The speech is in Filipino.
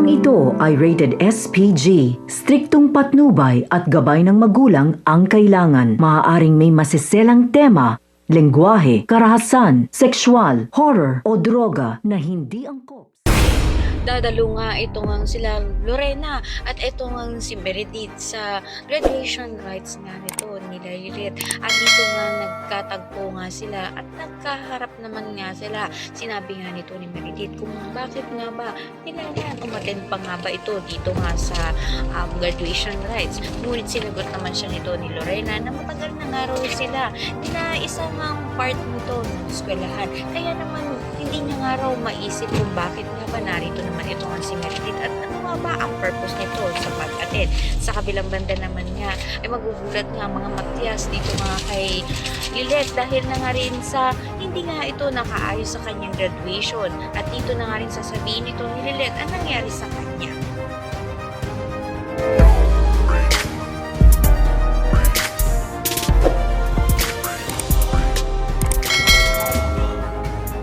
Programang ito ay rated SPG. Striktong patnubay at gabay ng magulang ang kailangan. Maaaring may masiselang tema, lengguwahe, karahasan, sexual, horror o droga na hindi angkop. Dadalo nga ito nga sila Lorena at ito nga si Meredith sa graduation rites nga nito nila Lilith. At dito nga nagkatagpo nga sila at nagkaharap naman nga sila. Sinabi nga nito ni Meredith kung bakit nga ba kailangan umattend pa nga ba ito dito nga sa graduation rites. Ngunit sinagot naman siya nito ni Lorena na matagal na nga raw sila na isang part nito ng eskwelahan. Kaya naman hindi niya nga raw maisip kung bakit nga ba narito naman ito nga si Meredith at ano nga ba ang purpose nito sa pag-attend. Sa kabilang banda naman nga ay magugulat nga mga Matyas dito nga kay Lilith dahil na nga rin sa hindi nga ito nakaayos sa kanyang graduation at dito na nga rin sasabihin nito ni Lilith ang nangyari sa kanya.